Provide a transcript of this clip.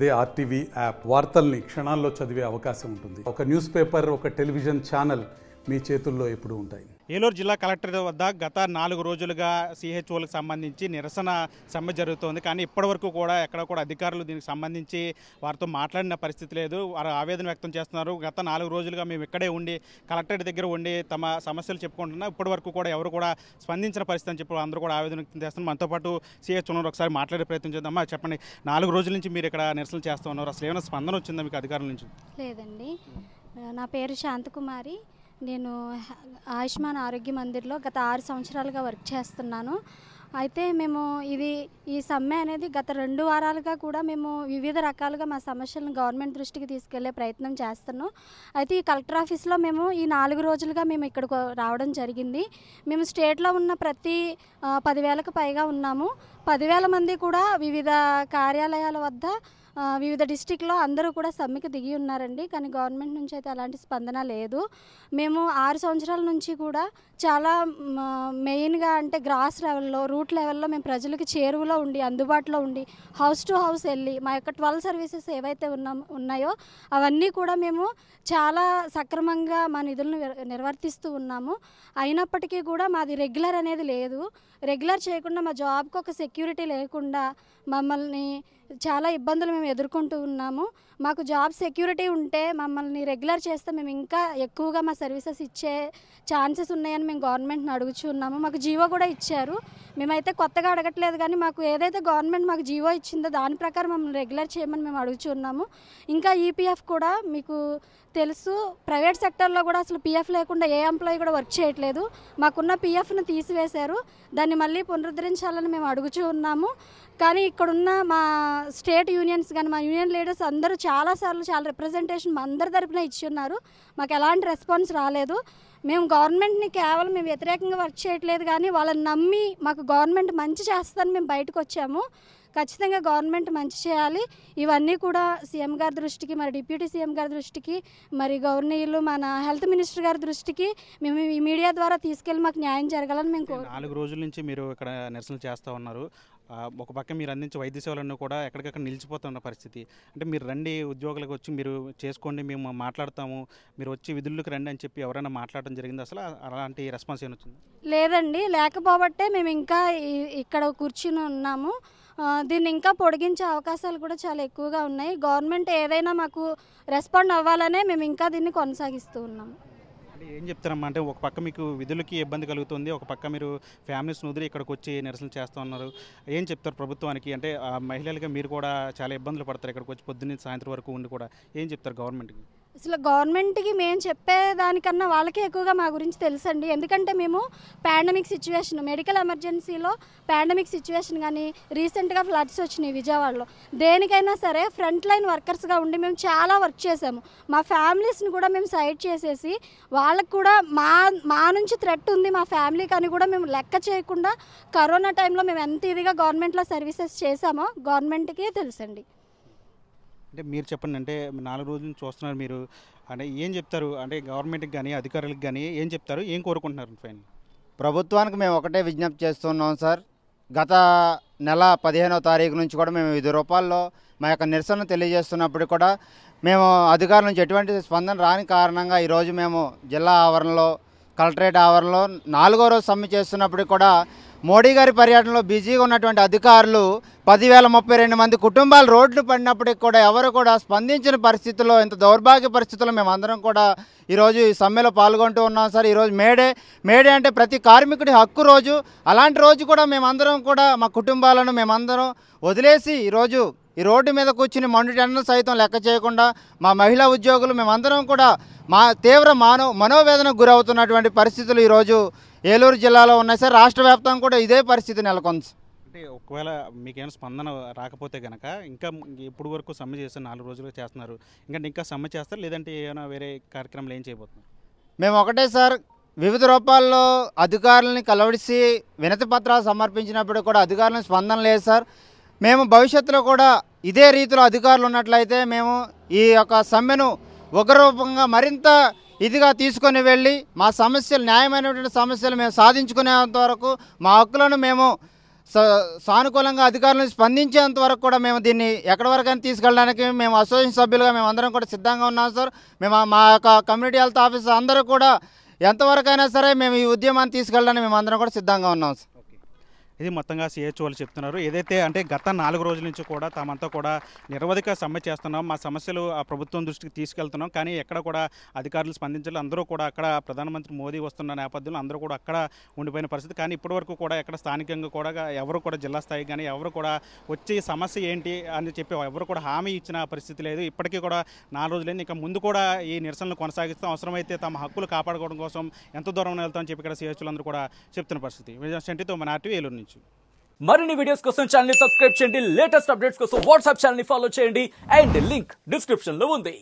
అదే RTV app వార్తల్ని క్షణాల్లో చదివే అవకాశం ఉంటుంది. ఒక న్యూస్ పేపర్, ఒక టెలివిజన్ ఛానల్ మీ చేతుల్లో ఎప్పుడూ ఉంటాయి. ఏలూరు జిల్లా కలెక్టర్ వద్ద గత 4 రోజులుగా సిహెచ్ఓలకు సంబంధించి నిరసన సమ్మె జరుగుతోంది. కానీ ఇప్పటివరకు కూడా ఎక్కడ కూడా అధికారులు దీనికి సంబంధించి వారితో మాట్లాడిన పరిస్థితి లేదు. వారు ఆవేదన వ్యక్తం చేస్తున్నారు. గత 4 రోజులుగా మేము ఇక్కడే ఉండి కలెక్టరేట్ దగ్గర ఉండి తమ సమస్యలు చెప్పుకుంటున్నాం, ఇప్పటివరకు కూడా ఎవరు కూడా స్పందించిన పరిస్థితి అని చెప్పి అందరూ కూడా ఆవేదన వ్యక్తం చేస్తున్నారు. మనతో పాటు సిహెచ్ఓ ఒకసారి మాట్లాడే ప్రయత్నం చేద్దామా. చెప్పండి, 4 రోజుల నుంచి మీరు ఇక్కడ నిరసన చేస్తూ ఉన్నారు, అసలు ఏమైనా స్పందన వచ్చిందా మీకు అధికారుల నుంచి? లేదండి. నా పేరు శాంతకుమారి. నేను ఆయుష్మాన్ ఆరోగ్య మందిర్లో గత 6 సంవత్సరాలుగా వర్క్ చేస్తున్నాను. అయితే మేము ఈ సమ్మె అనేది గత 2 వారాలుగా కూడా మేము వివిధ రకాలుగా మా సమస్యలను గవర్నమెంట్ దృష్టికి తీసుకెళ్లే ప్రయత్నం చేస్తున్నాం. అయితే ఈ కలెక్టర్ ఆఫీస్లో మేము ఈ 4 రోజులుగా మేము ఇక్కడికి రావడం జరిగింది. మేము స్టేట్లో ఉన్న ప్రతి 10,000కు పైగా ఉన్నాము. 10,000 మంది కూడా వివిధ కార్యాలయాల వద్ద వివిధ డిస్టిక్లో అందరూ కూడా సమ్మెకి దిగి ఉన్నారండి. కానీ గవర్నమెంట్ నుంచి అయితే అలాంటి స్పందన లేదు. మేము 6 సంవత్సరాల నుంచి కూడా చాలా మెయిన్గా అంటే గ్రాస్ లెవెల్లో, రూట్ లెవెల్లో మేము ప్రజలకు చేరువలో ఉండి, అందుబాటులో ఉండి, హౌస్ టు హౌస్ వెళ్ళి మా యొక్క 12 సర్వీసెస్ ఏవైతే ఉన్నాయో అవన్నీ కూడా మేము చాలా సక్రమంగా మా నిధులను నిర్వర్తిస్తూ ఉన్నాము. అయినప్పటికీ కూడా మాది రెగ్యులర్ అనేది లేదు. రెగ్యులర్ చేయకుండా మా జాబ్కి ఒక సెక్యూరిటీ లేకుండా మమ్మల్ని చాలా ఇబ్బందులు మేము ఎదుర్కొంటూ ఉన్నాము. మాకు జాబ్ సెక్యూరిటీ ఉంటే మమ్మల్ని రెగ్యులర్ చేస్తే మేము ఇంకా ఎక్కువగా మా సర్వీసెస్ ఇచ్చే ఛాన్సెస్ ఉన్నాయని మేము గవర్నమెంట్ని అడుగుచున్నాము. మాకు జీవో కూడా ఇచ్చారు. మేమైతే కొత్తగా అడగట్లేదు, కానీ మాకు ఏదైతే గవర్నమెంట్ మాకు జీవో ఇచ్చిందో దాని ప్రకారం మమ్మల్ని రెగ్యులర్ చేయమని మేము అడుగుచున్నాము. ఇంకా ఈపీఎఫ్ కూడా మీకు తెలుసు, ప్రైవేట్ సెక్టర్లో కూడా అసలు పీఎఫ్ లేకుండా ఏ ఎంప్లాయీ కూడా వర్క్ చేయట్లేదు. మాకున్న పీఎఫ్ను తీసివేశారు. దాన్ని మళ్ళీ పునరుద్ధరించాలని మేము అడుగుచూ ఉన్నాము. కానీ ఇక్కడున్న మా స్టేట్ యూనియన్స్ కానీ మా యూనియన్ లీడర్స్ అందరూ చాలాసార్లు చాలా రిప్రజెంటేషన్ మా అందరి తరపున ఇచ్చి ఉన్నారు. మాకు ఎలాంటి రెస్పాన్స్ రాలేదు. మేము గవర్నమెంట్ని కేవలం మేము వ్యతిరేకంగా వర్క్ చేయట్లేదు, కానీ వాళ్ళని నమ్మి మాకు గవర్నమెంట్ మంచి చేస్తుందని మేము బయటకు వచ్చాము. ఖచ్చితంగా గవర్నమెంట్ మంచి చేయాలి. ఇవన్నీ కూడా సీఎం గారి దృష్టికి, మరి డిప్యూటీ సీఎం గారి దృష్టికి, మరి గవర్నర్లు మన హెల్త్ మినిస్టర్ గారి దృష్టికి మేము ఈ మీడియా ద్వారా తీసుకెళ్ళి మాకు న్యాయం జరగాలని మేము 4 రోజుల నుంచి మీరు ఇక్కడ నిరసన చేస్తూ ఉన్నారు. ఒక పక్క మీరు అందించే వైద్య సేవలన్నీ కూడా ఎక్కడికక్కడ నిలిచిపోతున్న పరిస్థితి. అంటే మీరు రండి, ఉద్యోగులకు వచ్చి మీరు చేసుకోండి, మేము మాట్లాడతాము, మీరు వచ్చి విధుల్లోకి రండి అని చెప్పి ఎవరైనా మాట్లాడడం జరిగింది? అసలు అలాంటి రెస్పాన్స్ ఏమొచ్చింది? లేదండి. లేకపోబట్టే మేము ఇంకా ఇక్కడ కూర్చుని ఉన్నాము. దీన్ని ఇంకా పొడిగించే అవకాశాలు కూడా చాలా ఎక్కువగా ఉన్నాయి. గవర్నమెంట్ ఏదైనా మాకు రెస్పాండ్ అవ్వాలనే మేము ఇంకా దీన్ని కొనసాగిస్తూ ఉన్నాము. అంటే ఏం చెప్తారమ్మా, అంటే ఒక పక్క మీకు విధులకి ఇబ్బంది కలుగుతుంది, ఒక పక్క మీరు ఫ్యామిలీస్ వదిలి ఇక్కడికి వచ్చి నిరసన చేస్తూ ఉన్నారు. ఏం చెప్తారు ప్రభుత్వానికి? అంటే మహిళలుగా మీరు కూడా చాలా ఇబ్బందులు పడతారు, ఇక్కడికి వచ్చి పొద్దున్న సాయంత్రం వరకు ఉండి కూడా. ఏం చెప్తారు గవర్నమెంట్కి? అసలు గవర్నమెంట్కి మేము చెప్పేదానికన్నా వాళ్ళకే ఎక్కువగా మా గురించి తెలుసండి. ఎందుకంటే మేము పాండమిక్ సిచ్యువేషన్, మెడికల్ ఎమర్జెన్సీలో పాండమిక్ సిచ్యువేషన్ కానీ రీసెంట్గా ఫ్లడ్స్ వచ్చినాయి విజయవాడలో, దేనికైనా సరే ఫ్రంట్ లైన్ వర్కర్స్గా ఉండి మేము చాలా వర్క్ చేసాము. మా ఫ్యామిలీస్ని కూడా మేము సైడ్ చేసేసి వాళ్ళకు కూడా మా నుంచి థ్రెట్ ఉంది మా ఫ్యామిలీకి అని కూడా మేము లెక్క చేయకుండా కరోనా టైంలో మేము ఎంత ఇదిగా గవర్నమెంట్లో సర్వీసెస్ చేసామో గవర్నమెంట్కే తెలుసండి. అంటే మీరు చెప్పండి, అంటే 4 రోజుల నుంచి చూస్తున్నారు మీరు, అంటే ఏం చెప్తారు? అంటే గవర్నమెంట్కి కానీ అధికారులకు కానీ ఏం చెప్తారు, ఏం కోరుకుంటున్నారు? ఫైన్ ప్రభుత్వానికి మేము ఒకటే విజ్ఞప్తి చేస్తున్నాం సార్. గత నెల 15వ తారీఖు నుంచి కూడా మేము 5 రూపాయల్లో మా యొక్క నిరసన తెలియజేస్తున్నప్పుడు కూడా మేము అధికారుల నుంచి ఎటువంటి స్పందన రాని కారణంగా ఈరోజు మేము జిల్లా ఆవరణలో, కలెక్టరేట్ ఆవరణలో 4వ రోజు సమ్మె చేస్తున్నప్పుడు కూడా మోడీ గారి పర్యటనలో బిజీగా ఉన్నటువంటి అధికారులు 10,032 మంది కుటుంబాలు రోడ్లు పడినప్పటికి కూడా ఎవరు కూడా స్పందించిన పరిస్థితుల్లో, ఇంత దౌర్భాగ్య పరిస్థితుల్లో మేము అందరం కూడా ఈరోజు ఈ సమ్మెలో పాల్గొంటూ ఉన్నాం సార్. ఈరోజు మేడే అంటే ప్రతి కార్మికుడి హక్కు రోజు. అలాంటి రోజు కూడా మేమందరం కూడా మా కుటుంబాలను మేమందరం వదిలేసి ఈరోజు ఈ రోడ్డు మీద కూర్చుని మండుటెండలు సైతం లెక్క చేయకుండా మా మహిళా ఉద్యోగులు మేమందరం కూడా మా తీవ్ర మనోవేదనకు గురవుతున్నటువంటి పరిస్థితులు ఈరోజు ఏలూరు జిల్లాలో ఉన్నాయి సార్. రాష్ట్ర వ్యాప్తంగా కూడా ఇదే పరిస్థితి నెలకొంది. అంటే ఒకవేళ మీకేమైనా స్పందన రాకపోతే కనుక ఇంకా ఇప్పుడు వరకు సమ్మె చేస్తే 4 రోజులుగా చేస్తున్నారు, ఇంకా సమ్మె చేస్తారు, లేదంటే ఏమైనా వేరే కార్యక్రమాలు ఏం చేయబోతున్నారు? మేము ఒకటే సార్, వివిధ రూపాల్లో అధికారులని కలవడిసి వినతి పత్రాలు సమర్పించినప్పుడు కూడా అధికారులను స్పందన లేదు సార్. మేము భవిష్యత్తులో కూడా ఇదే రీతిలో అధికారులు ఉన్నట్లయితే మేము ఈ యొక్క సమ్మెను ఉగ్రరూపంగా మరింత ఇదిగా తీసుకొని వెళ్ళి మా సమస్యలు, న్యాయమైనటువంటి సమస్యలు మేము సాధించుకునేంత వరకు మా హక్కులను మేము సానుకూలంగా అధికారులను స్పందించేంత వరకు కూడా మేము దీన్ని ఎక్కడి వరకైనా తీసుకెళ్ళడానికి మేము అసోసియేషన్ సభ్యులుగా మేము అందరం కూడా సిద్ధంగా ఉన్నాం సార్. మేము మా యొక్క కమ్యూనిటీ హెల్త్ ఆఫీసర్ అందరూ కూడా ఎంతవరకైనా సరే మేము ఈ ఉద్యమాన్ని తీసుకెళ్ళడానికి మేము అందరం కూడా సిద్ధంగా ఉన్నాం సార్. ఇది మొత్తంగా సిహెచ్ వాళ్ళు చెప్తున్నారు. ఏదైతే అంటే గత 4 రోజుల నుంచి కూడా తామంతా కూడా నిరవధిక సమ్మె చేస్తున్నాం, మా సమస్యలు ఆ ప్రభుత్వం దృష్టికి తీసుకెళ్తున్నాం, కానీ ఎక్కడ కూడా అధికారులు స్పందించాలి. అందరూ కూడా అక్కడ ప్రధానమంత్రి మోదీ వస్తున్న నేపథ్యంలో అందరూ కూడా అక్కడ ఉండిపోయిన పరిస్థితి. కానీ ఇప్పటివరకు కూడా ఎక్కడ స్థానికంగా కూడా ఎవరు కూడా జిల్లా స్థాయి కానీ ఎవరు కూడా వచ్చి సమస్య ఏంటి అని చెప్పి ఎవరు కూడా హామీ ఇచ్చిన పరిస్థితి లేదు. ఇప్పటికీ కూడా 4 రోజులైంది. ఇంకా ముందు కూడా ఈ నిరసనలు కొనసాగిస్తాం, అవసరమైతే తమ హక్కులు కాపాడుకోవడం కోసం ఎంత దూరం వెళ్తామని చెప్పి ఇక్కడ సిహెచ్లు అందరూ కూడా చెప్తున్న పరిస్థితి. విజయశంటితో మన ఆర్టీవీ ఏలూరు నుంచి. మరిన్ని వీడియోస్ కోసం ఛానల్ ని సబ్స్క్రైబ్ చేయండి, లేటెస్ట్ అప్డేట్స్ కోసం వాట్సాప్ ఛానల్ ని ఫాలో చేయండి అండ్ లింక్ డిస్క్రిప్షన్ లో ఉంది.